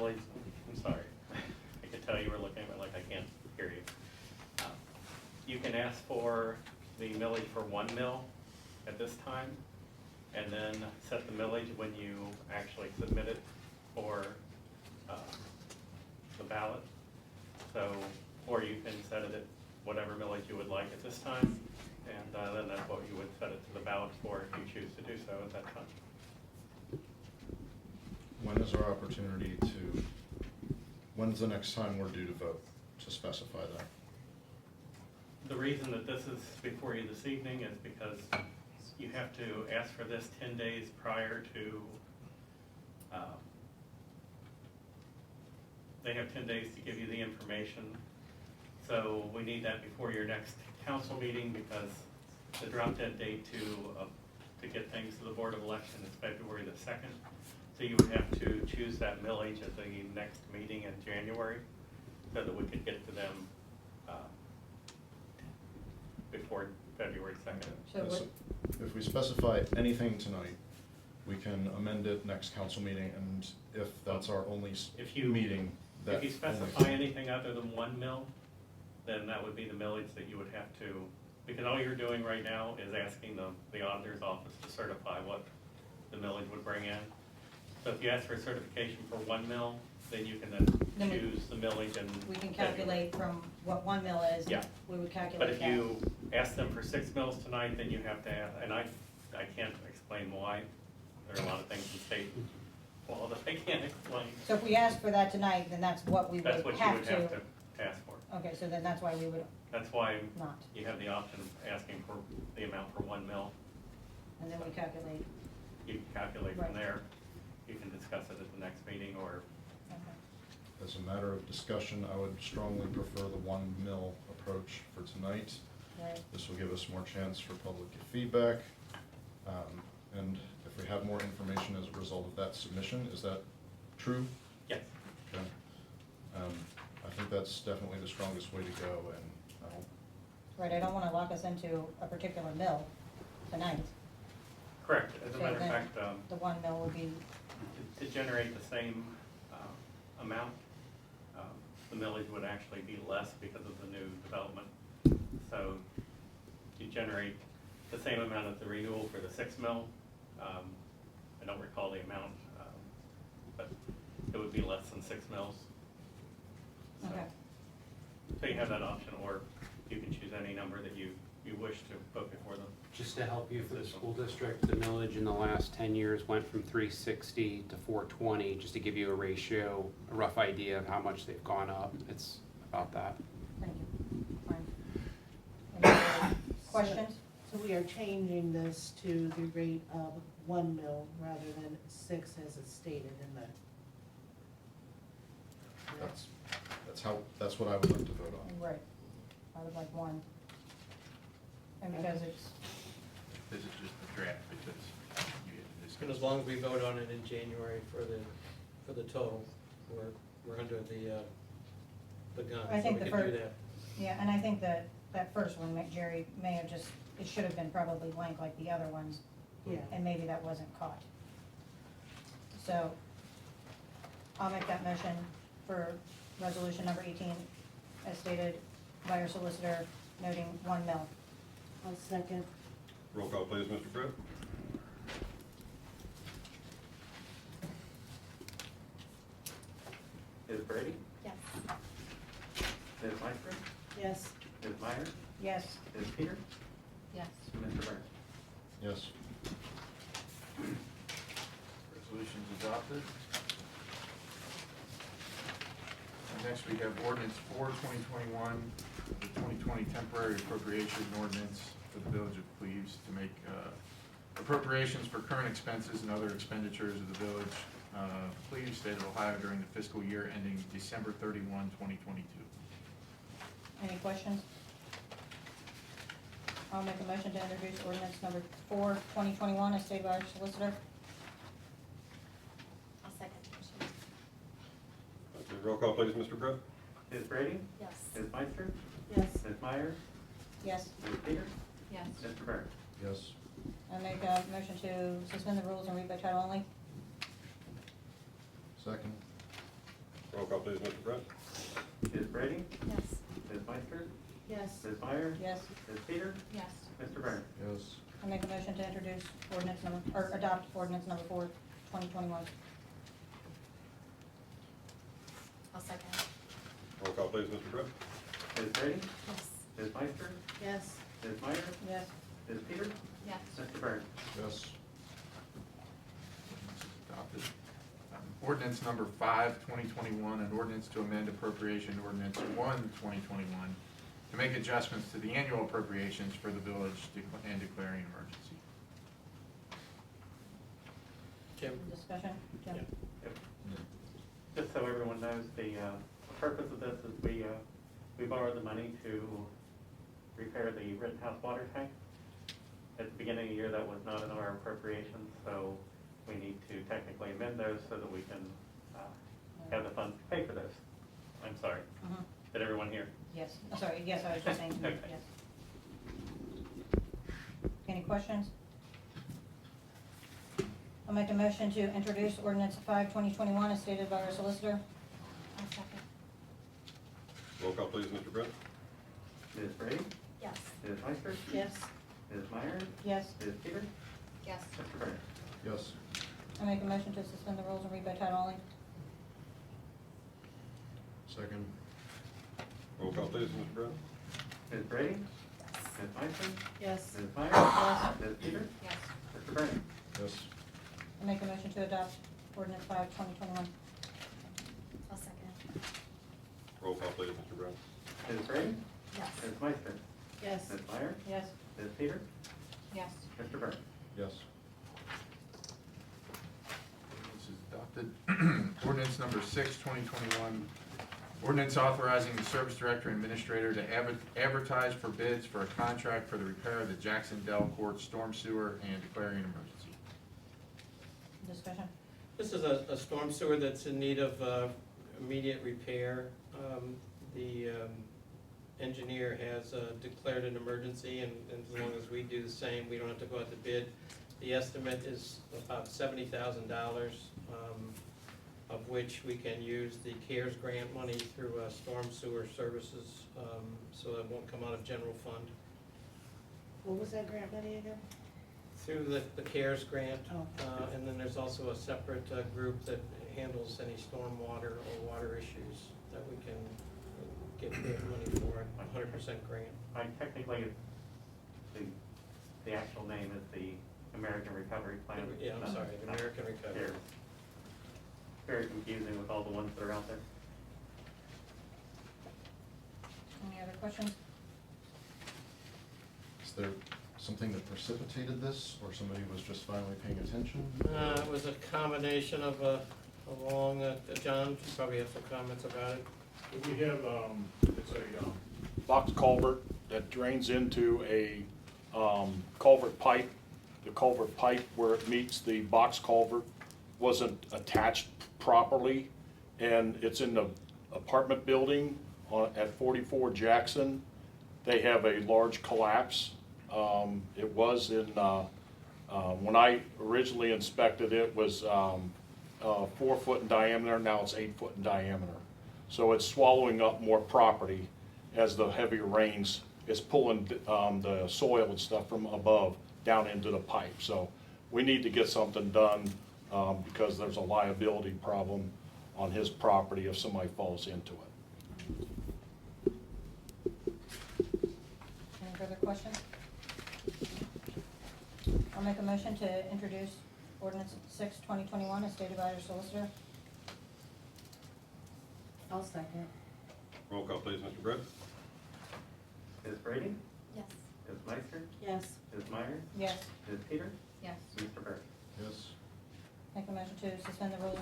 millage, I'm sorry, I could tell you were looking at me like I can't hear you. You can ask for the millage for 1 mil at this time, and then set the millage when you actually submit it for the ballot. So, or you can set it at whatever millage you would like at this time, and then that's what you would set it to the ballot for if you choose to do so at that time. When is our opportunity to, when's the next time we're due to vote to specify that? The reason that this is before you this evening is because you have to ask for this 10 days prior to, they have 10 days to give you the information. So we need that before your next council meeting, because the drop dead date to get things to the Board of Election is February the 2nd. So you would have to choose that millage at the next meeting in January so that we could get to them before February 2nd. So what, If we specify anything tonight, we can amend it next council meeting, and if that's our only meeting, that If you specify anything other than 1 mil, then that would be the millage that you would have to, because all you're doing right now is asking the auditor's office to certify what the millage would bring in. So if you ask for a certification for 1 mil, then you can then choose the millage and. we can calculate from what 1 mil is. Yeah. We would calculate But if that. you ask them for 6 mils tonight, then you have to ask, and I can't explain why. There are a lot of things in state law that I can't explain. So if we ask for that tonight, then that's what we would That's what you have would have to ask for. Okay, so then that's why we would That's why not. you have the option of asking for the amount for 1 mil. And then we calculate. You can calculate Right. from there. You can discuss it at the next meeting, or Okay. as a matter of discussion, I would strongly prefer the 1 mil approach for tonight. Right. This will give us more chance for public feedback. And if we have more information as a result of that submission, is that true? yes. Okay. I think that's definitely the strongest way to go, and I don't, Right, I don't wanna lock us into a particular mill tonight. Correct. As a So matter of then fact, The 1 mil would be, to generate the same amount, the millage would actually be less because of the new development. So you generate the same amount as the renewal for the 6 mil. I don't recall the amount, but it would be less than 6 mils. So- okay. So you have that option, or you can choose any number that you wish to put before them. Just to help you for the school district, the millage in the last 10 years went from 360 to 420, just to give you a ratio, a rough idea of how much they've gone up. It's about that. Thank you. Fine. Any other questions? So we are changing this to the rate of 1 mil rather than 6 as it's stated in the. that's what I would like to vote on. Right. I would like 1. And because it's, This is just the draft because you get to discuss. And as long as we vote on it in January for the total, we're under the gun, I so think we the can do fir- that. yeah, and I think that first one, Jerry may have just, it should have been probably blank like the other ones, Yeah. and maybe that wasn't caught. So, I'll make that motion for resolution number 18, as stated by our solicitor, noting 1 mil. I'll second. Roll call, please, Mr. Pruitt. Ms. Brady? Yes. Ms. Meister? Yes. Ms. Meyer? Yes. Ms. Peter? Yes. Mr. Burns? Yes. Resolution's adopted. And next we have ordinance 4/2021, the 2020 temporary appropriation ordinance for the village of Cleves to make appropriations for current expenses and other expenditures of the village of Cleves, state of Ohio during the fiscal year ending December 31, 2022. Any questions? I'll make a motion to introduce ordinance number 4, 2021, as stated by our solicitor. I'll second the motion. Okay, roll call, please, Mr. Pruitt. Ms. Brady? Yes. Ms. Meister? Yes. Ms. Meyer? Yes. Ms. Peter? Yes. Mr. Burns? Yes. I make a motion to suspend the rules and read by title only. Second. Roll call, please, Mr. Brett. Ms. Brady? Yes. Ms. Meister? Yes. Ms. Meyer? Yes. Ms. Peter? Yes. Mr. Byrne? Yes. I make a motion to introduce ordinance number, or adopt ordinance number 4, 2021. I'll second. Roll call, please, Mr. Brett. Ms. Brady? Yes. Ms. Meister? Yes. Ms. Meyer? Yes. Ms. Peter? Yes. Mr. Byrne? Yes. Ordinance is adopted. Ordinance number 5, 2021, an ordinance to amend appropriation ordinance 1, 2021, to make adjustments to the annual appropriations for the village and declaring an emergency. Jim? Discussion, Jim? Yeah. Yep. Just so everyone knows, the purpose of this is we borrowed the money to repair the Rittenhouse water tank. At the beginning of the year, that was not in our appropriations, so we need to technically amend those so that we can have the funds to pay for those. I'm sorry. Mhm. Did everyone hear? Yes, I'm sorry, yes, I was just saying, Okay. yes. Any questions? I'll make a motion to introduce ordinance 5, 2021, as stated by our solicitor. I'll second. Roll call, please, Mr. Brett. Ms. Brady? Yes. Ms. Meister? Yes. Ms. Meyer? Yes. Ms. Peter? Yes. Mr. Byrne? Yes. I make a motion to suspend the rules and read by title only. Second. Roll call, please, Mr. Brett. Ms. Brady? Ms. Meister? Yes. Ms. Meyer? Yes. Ms. Peter? Yes. Mr. Byrne? Yes. I make a motion to adopt ordinance 5, 2021. I'll second. Roll call, please, Mr. Brett. Ms. Brady? Yes. Ms. Meister? Yes. Ms. Meyer? Yes. Ms. Peter? Yes. Mr. Byrne? Yes. Ordinance is adopted. Ordinance number 6, 2021, ordinance authorizing the service director and administrator to advertise for bids for a contract for the repair of the Jackson Dell Court storm sewer and declaring an emergency. Discussion. This is a storm sewer that's in need of immediate repair. The engineer has declared an emergency, and as long as we do the same, we don't have to go out to bid. The estimate is about $70,000, of which we can use the CARES grant money through storm sewer services, so it won't come out of general fund. What was that grant money again? Through the CARES grant, Oh. and then there's also a separate group that handles any storm water or water issues that we can get money for, 100% grant. Technically, the actual name is the American Recovery Plan. Yeah, I'm sorry, American Recovery. Here. Very confusing with all the ones that are out there. Any other questions? Is there something that precipitated this, or somebody was just finally paying attention? It was a combination of John, you probably have some comments about it. We have, it's a box culvert that drains into a culvert pipe. The culvert pipe where it meets the box culvert wasn't attached properly, and it's in the apartment building at 44 Jackson. They have a large collapse. It was in, when I originally inspected it, was 4 foot in diameter, now it's 8 foot in diameter. So it's swallowing up more property as the heavier rains is pulling the soil and stuff from above down into the pipe. So we need to get something done because there's a liability problem on his property if somebody falls into it. Any further questions? I'll make a motion to introduce ordinance 6, 2021, as stated by our solicitor. I'll second. Roll call, please, Mr. Brett. Ms. Brady? Yes. Ms. Meister? Yes. Ms. Meyer? Yes. Ms. Peter? Yes. Mr. Byrne? Yes. Make a motion to suspend the rules